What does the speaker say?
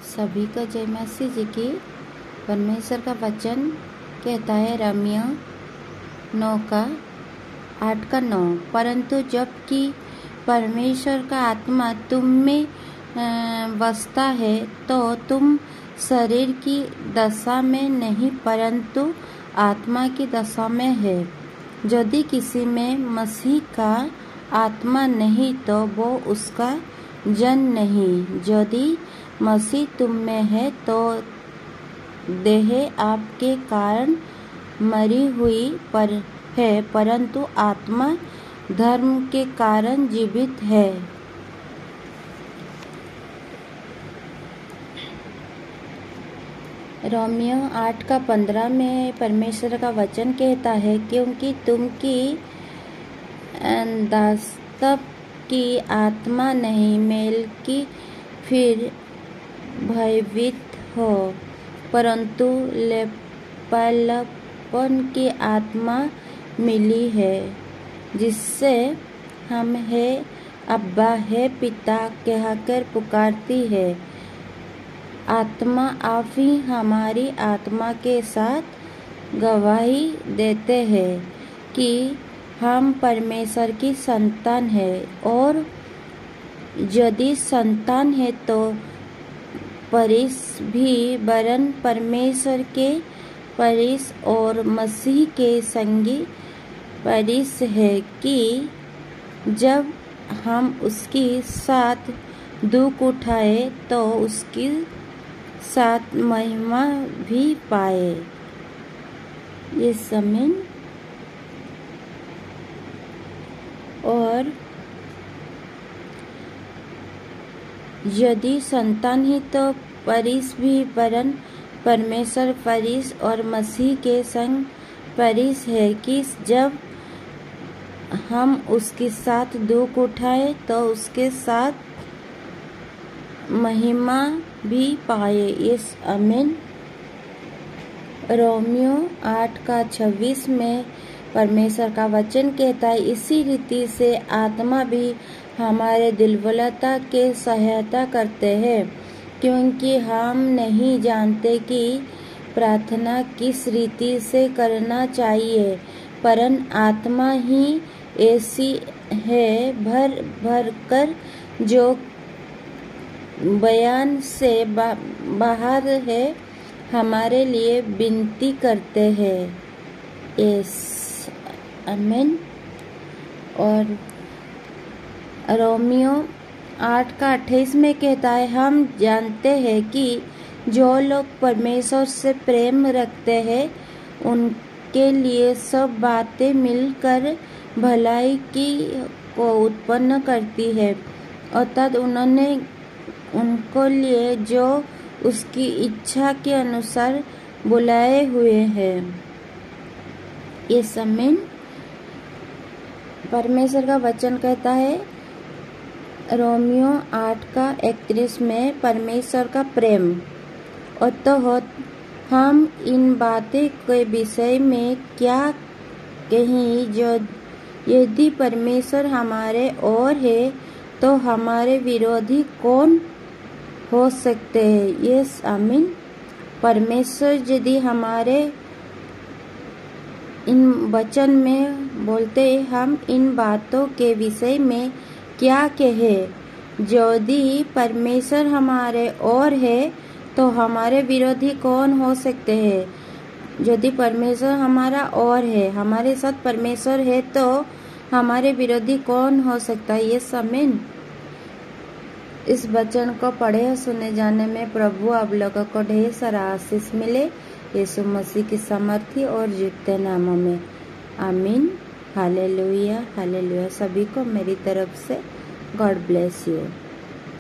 सभी को जय मसीह जी की। परमेश्वर का वचन कहता है रोमियो 9:8-9, परंतु जबकि परमेश्वर का आत्मा तुम में बसता है तो तुम शरीर की दशा में नहीं परंतु आत्मा की दशा में है। यदि किसी में मसीह का आत्मा नहीं तो वो उसका जन नहीं। यदि मसीह तुम में है तो देह आपके कारण मरी हुई है परंतु आत्मा धर्म के कारण जीवित है। रोमियो 8:15 में परमेश्वर का वचन कहता है, क्योंकि तुम की दासत्व की आत्मा नहीं मेल की फिर भयभीत हो परंतु लेपापन की आत्मा मिली है, जिससे हम है अब्बा है पिता कहकर पुकारती है। आत्मा आप ही हमारी आत्मा के साथ गवाही देते हैं कि हम परमेश्वर की संतान है, और यदि संतान है तो परिस भी वरन परमेश्वर के परिस और मसीह के संगी परिस है, कि जब हम उसके साथ दुख उठाए तो उसके साथ महिमा भी पाए। ये समय और यदि संतान ही तो परिस भी वरन परमेश्वर परिस और मसीह के संग परिस है, कि जब हम उसके साथ दुख उठाए तो उसके साथ महिमा भी पाए। यस आमीन। रोमियो 8:26 में परमेश्वर का वचन कहता है, इसी रीति से आत्मा भी हमारे दिलवलता के सहायता करते हैं, क्योंकि हम नहीं जानते कि प्रार्थना किस रीति से करना चाहिए, परन आत्मा ही ऐसी है भर भर कर जो बयान से बाहर है हमारे लिए विनती करते हैं। यस आमीन। और रोमियो 8:28 में कहता है, हम जानते हैं कि जो लोग परमेश्वर से प्रेम रखते हैं उनके लिए सब बातें मिलकर भलाई की को उत्पन्न करती है, अर्थात उनको लिए जो उसकी इच्छा के अनुसार बुलाए हुए हैं। ये समय परमेश्वर का वचन कहता है रोमियो 8:31 में परमेश्वर का प्रेम, अतः हम इन बातें के विषय में क्या कहें, जो यदि परमेश्वर हमारे ओर है तो हमारे विरोधी कौन हो सकते हैं। यस आमीन। परमेश्वर यदि हमारे इन वचन में बोलते हम इन बातों के विषय में क्या कहें, यदि परमेश्वर हमारे ओर है तो हमारे विरोधी कौन हो सकते हैं। यदि परमेश्वर हमारा ओर है, हमारे साथ परमेश्वर है, तो हमारे विरोधी कौन हो सकता है। ये आमीन। इस वचन को पढ़े सुने जाने में प्रभु आप लोगों को ढेर सारा आशीष मिले, यीशु मसीह की सामर्थ्य और जीतते नामों में आमीन। Hallelujah hallelujah. सभी को मेरी तरफ से गॉड ब्लेस यू।